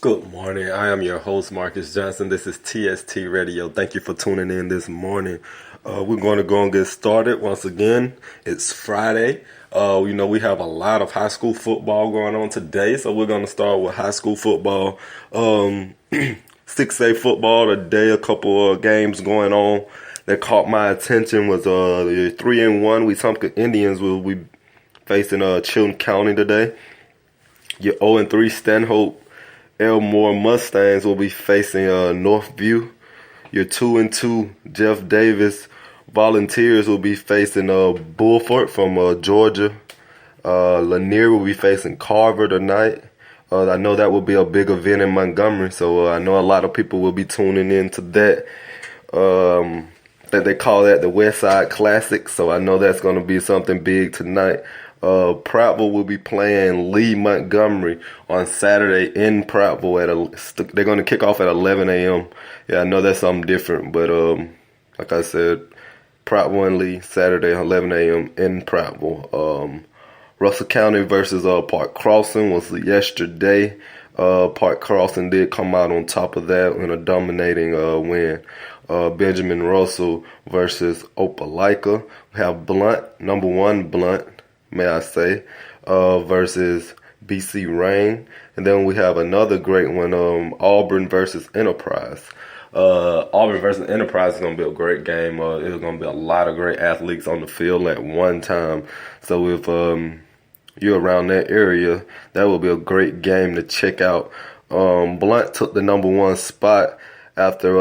Good morning. I am your host, Marcus Johnson. This is TSTRADIO. Thank you for tuning in this morning. We're going to go and get started once again. It's Friday. We have a lot of high school football going on today, so we're going to start with high school football. 6A football today, a couple of games going on that caught my attention was the 3-1 Wetumpka Indians will be facing Chilton County today. Your 0-3 Stanhope Elmore Mustangs will be facing Northview. Your 2-2 Jeff Davis Volunteers will be facing Bulford from Georgia. Lanier will be facing Carver tonight. I know that will be a big event in Montgomery, so I know a lot of people will be tuning in to that. That they call that the West Side Classic, so I know that's going to be something big tonight. Prattville will be playing Lee Montgomery on Saturday in Prattville they're going to kick off at 11 a.m. Yeah, I know that's something different, but like I said, Prattville and Lee Saturday 11 a.m. in Prattville. Russell County versus Park Crossing was yesterday. Park Crossing did come out on top of that in a dominating win. Benjamin Russell versus Opelika. We have Blunt, number one Blunt, may I say, versus BC Rain. And then we have another great one, Auburn versus Enterprise. Auburn versus Enterprise is going to be a great game. There's going to be a lot of great athletes on the field at one time. So if you're around that area, that will be a great game to check out. Blunt took the number one spot after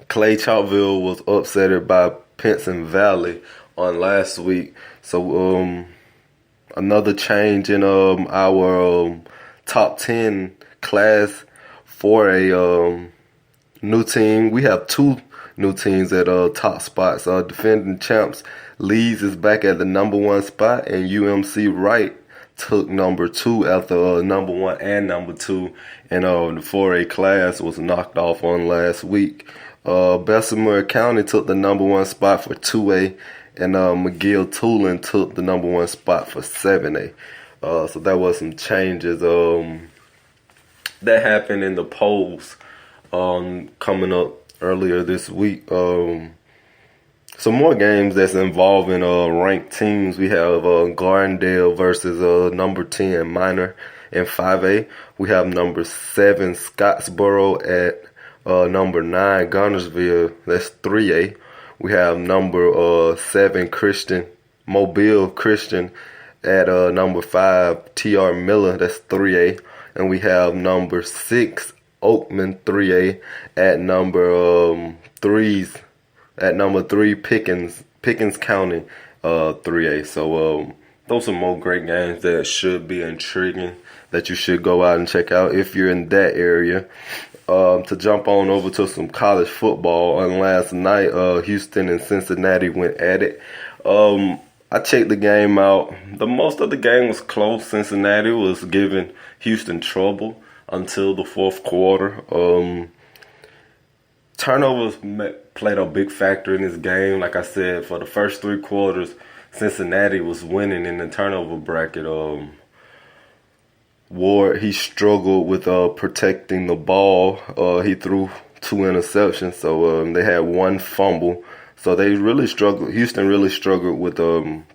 Clay Chalkville was upsetted by Pinson Valley on last week. So another change in our top 10 class for a new team. We have two new teams at top spots. Defending champs Leeds is back at the number one spot, and UMC Wright took number two after number one and number two. And the 4A class was knocked off on last week. Bessemer County took the number one spot for 2A. And McGill-Tulin took the number one spot for 7A. So that was some changes that happened in the polls coming up earlier this week. Some more games that's involving ranked teams. We have Gardendale versus number 10 Minor in 5A. We have number 7 Scottsboro at number 9 Gunnersville. That's 3A. We have number 7 Mobile Christian at number 5 TR Miller. That's 3A. And we have number 6 Oakman 3A at number 3 Pickens County 3A. So those are more great games that should be intriguing that you should go out and check out if you're in that area. To jump on over to some college football, on last night, Houston and Cincinnati went at it. I checked the game out. The most of the game was close. Cincinnati was giving Houston trouble until the fourth quarter. Turnovers played a big factor in this game. Like I said, for the first 3 quarters, Cincinnati was winning in the turnover bracket. Ward, he struggled with protecting the ball. He threw 2 interceptions, so they had 1 fumble. So they really struggled. Houston really struggled with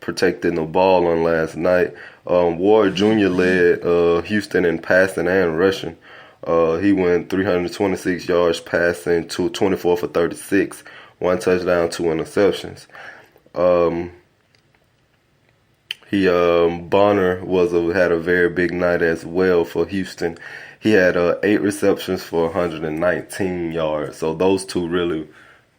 protecting the ball on last night. Ward Jr. led Houston in passing and rushing. He went 326 yards passing to 24 for 36, 1 touchdown, 2 interceptions. Bonner had a very big night as well for Houston. He had 8 receptions for 119 yards. So those two really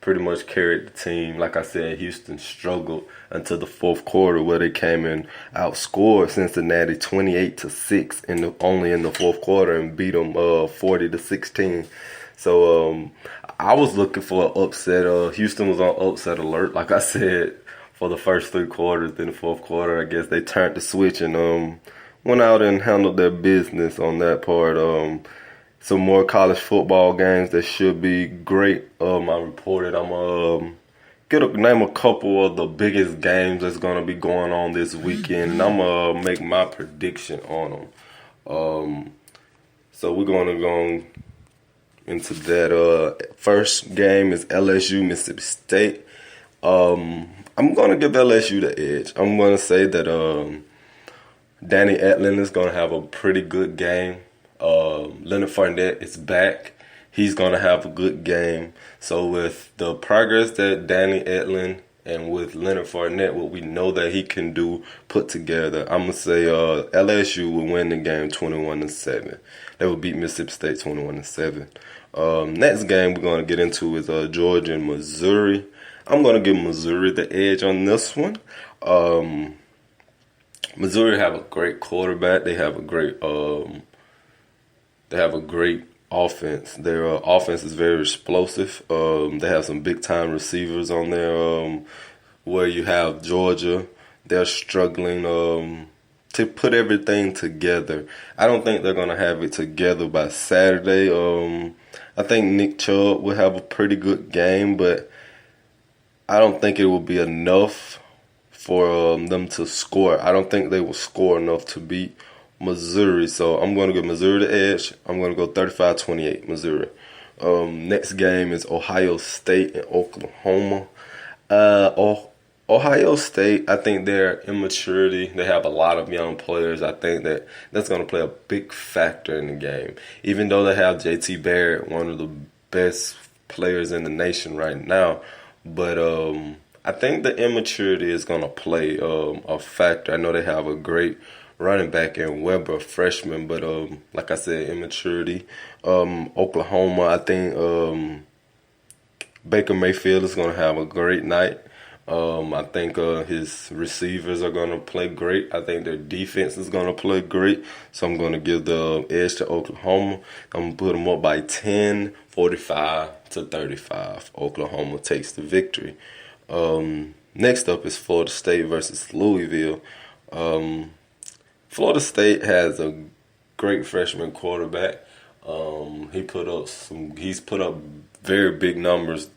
pretty much carried the team. Like I said, Houston struggled until the fourth quarter, where they came and outscored Cincinnati 28-6 only in the fourth quarter and beat them 40-16. So I was looking for an upset. Houston was on upset alert, like I said, for the first 3 quarters. Then the fourth quarter, I guess they turned the switch and went out and handled their business on that part. Some more college football games that should be great. I reported. I'm name a couple of the biggest games that's gonna be going on this weekend, and I'm gonna make my prediction on them. So we're going to go into that. First game is LSU Mississippi State. I'm going to give LSU the edge. I'm going to say that Danny Etling is going to have a pretty good game. Leonard Fournette is back. He's going to have a good game. So with the progress that Danny Etling and with Leonard Fournette, what we know that he can do put together, I'm going to say LSU will win the game 21-7. They will beat Mississippi State 21-7. Next game we're going to get into is Georgia and Missouri. I'm going to give Missouri the edge on this one. Missouri have a great quarterback. They have a great offense. Their offense is very explosive. They have some big time receivers on there. Where you have Georgia, they're struggling to put everything together. I don't think they're gonna have it together by Saturday. I think Nick Chubb will have a pretty good game, but I don't think it will be enough for them to score. I don't think they will score enough to beat Missouri. So I'm going to give Missouri the edge. I'm going to go 35-28 Missouri. Next game is Ohio State and Oklahoma. Ohio State, I think their immaturity, they have a lot of young players. I think that's going to play a big factor in the game. Even though they have JT Barrett, one of the best players in the nation right now. But I think the immaturity is going to play a factor. I know they have a great running back in Weber, a freshman, but like I said, immaturity. Oklahoma, I think Baker Mayfield is going to have a great night. I think his receivers are going to play great. I think their defense is going to play great. So I'm going to give the edge to Oklahoma. I'm going to put them up by 10, 45-35. Oklahoma takes the victory. Next up is Florida State versus Louisville. Florida State has a great freshman quarterback. He's put up very big numbers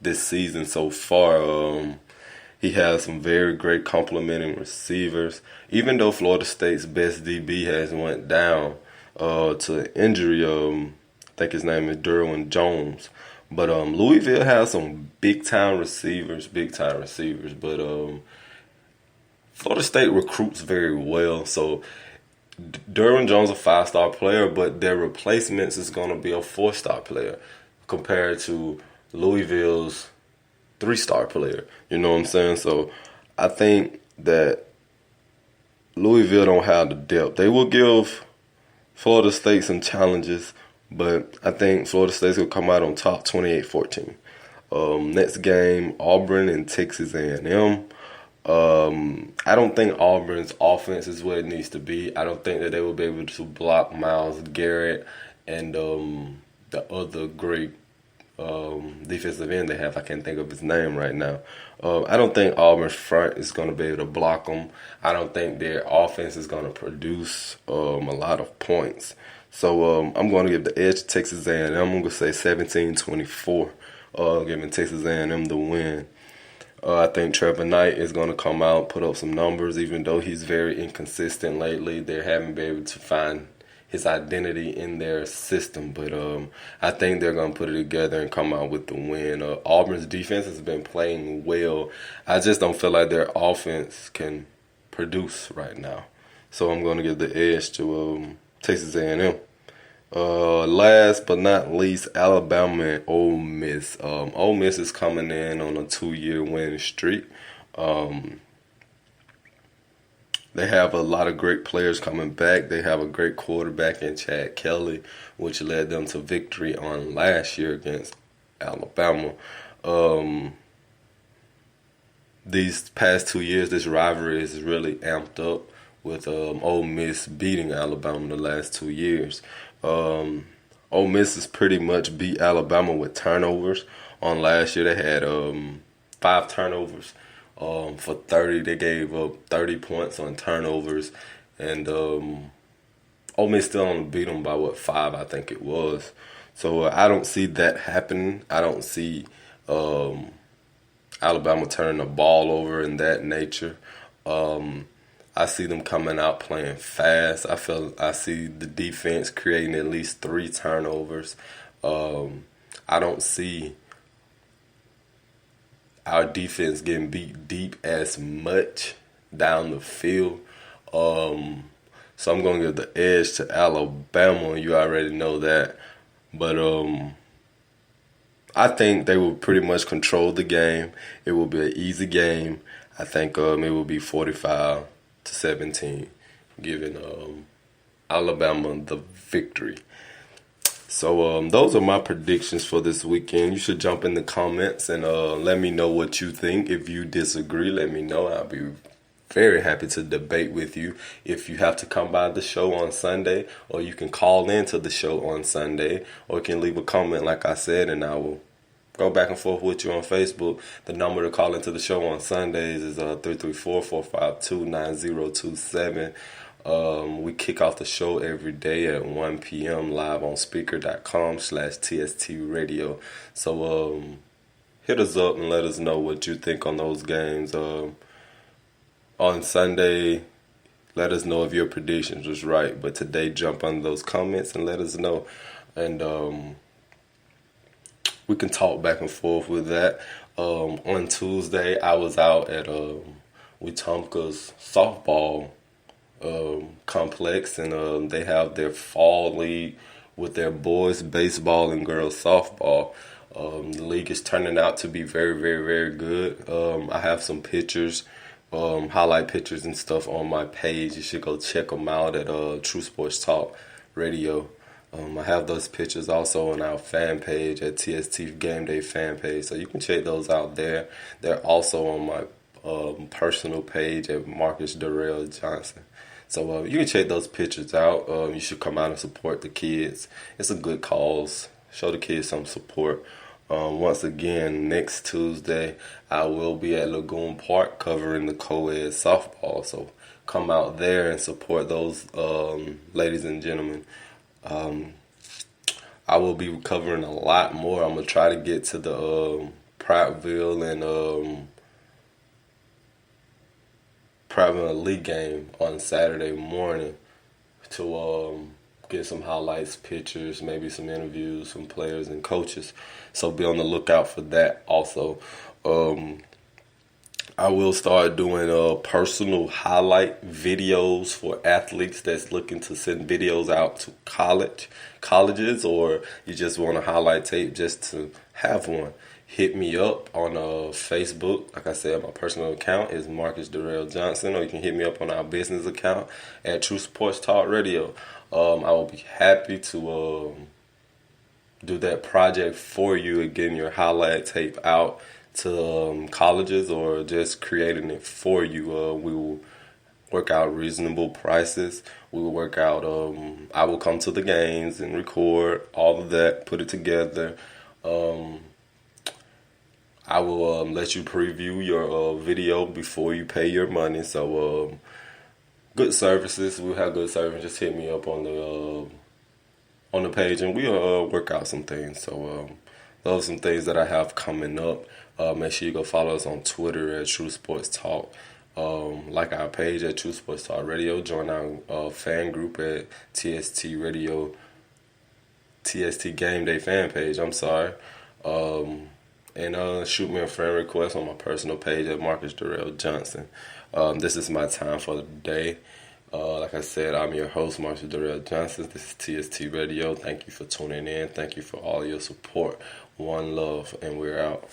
this season so far. He has some very great complementing receivers. Even though Florida State's best DB has went down to injury, I think his name is Derwin Jones. But Louisville has some big time receivers. But Florida State recruits very well. So Derwin Jones is a 5-star player, but their replacements is going to be a 4-star player compared to Louisville's 3-star player. You know what I'm saying? So I think that Louisville don't have the depth. They will give Florida State some challenges, but I think Florida State's going to come out on top 28-14. Next game, Auburn and Texas A&M. I don't think Auburn's offense is what it needs to be. I don't think that they will be able to block Myles Garrett and the other great defensive end they have. I can't think of his name right now. I don't think Auburn's front is going to be able to block them. I don't think their offense is going to produce a lot of points. So I'm going to give the edge to Texas A&M. I'm going to say 17-24, giving Texas A&M the win. I think Trevor Knight is going to come out, put up some numbers, even though he's very inconsistent lately. They haven't been able to find his identity in their system, but I think they're going to put it together and come out with the win. Auburn's defense has been playing well. I just don't feel like their offense can produce right now. So I'm going to give the edge to Texas A&M. Last but not least, Alabama and Ole Miss. Ole Miss is coming in on a 2-year winning streak. They have a lot of great players coming back. They have a great quarterback in Chad Kelly, which led them to victory on last year against Alabama. These past 2 years, this rivalry is really amped up with Ole Miss beating Alabama the last 2 years. Ole Miss has pretty much beat Alabama with turnovers. On last year, they had 5 turnovers for 30. They gave up 30 points on turnovers. And Ole Miss still only beat them by, 5, I think it was. So I don't see that happening. I don't see Alabama turning the ball over in that nature. I see them coming out playing fast. I see the defense creating at least 3 turnovers. I don't see our defense getting beat deep as much down the field. So I'm going to give the edge to Alabama. You already know that. But I think they will pretty much control the game. It will be an easy game. I think it will be 45-17, giving Alabama the victory. So those are my predictions for this weekend. You should jump in the comments and let me know what you think. If you disagree, let me know. I'll be very happy to debate with you. If you have to come by the show on Sunday, or you can call into the show on Sunday, or you can leave a comment like I said, and I will go back and forth with you on Facebook. The number to call into the show on Sundays is 334-452-9027. We kick off the show every day at 1 p.m. live on Spreaker.com/TSTRADIO. So hit us up and let us know what you think on those games. On Sunday, let us know if your predictions was right. But today, jump on those comments and let us know. And we can talk back and forth with that. On Tuesday, I was out at Wetumpka's softball complex, and they have their fall league with their boys baseball and girls softball. The league is turning out to be very, very, very good. I have some pictures, highlight pictures and stuff on my page. You should go check them out at True Sports Talk Radio. I have those pictures also on our fan page at TST Game Day fan page, so you can check those out there. They're also on my personal page at Marcus Darrell Johnson. So you can check those pictures out. You should come out and support the kids. It's a good cause. Show the kids some support. Once again, next Tuesday, I will be at Lagoon Park covering the co-ed softball. So come out there and support those ladies and gentlemen. I will be covering a lot more. I'm going to try to get to the Prattville and Prattville Elite game on Saturday morning to get some highlights, pictures, maybe some interviews from players and coaches. So be on the lookout for that also. I will start doing personal highlight videos for athletes that's looking to send videos out to colleges, or you just want a highlight tape just to have one. Hit me up on Facebook. Like I said, my personal account is Marcus Darrell Johnson, or you can hit me up on our business account at True Sports Talk Radio. I will be happy to do that project for you and getting your highlight tape out to colleges, or just creating it for you. We will work out reasonable prices. We will work out, I will come to the games and record all of that, put it together. I will let you preview your video before you pay your money. So good services. We'll have good service. Just hit me up on the page, and we'll work out some things. So those are some things that I have coming up. Make sure you go follow us on Twitter at True Sports Talk. Like our page at True Sports Talk Radio. Join our fan group at TST Radio, TST Game Day fan page. I'm sorry. And shoot me a friend request on my personal page at Marcus Darrell Johnson. This is my time for the day. Like I said, I'm your host, Marcus Darrell Johnson. This is TST Radio. Thank you for tuning in. Thank you for all your support. One love, and we're out.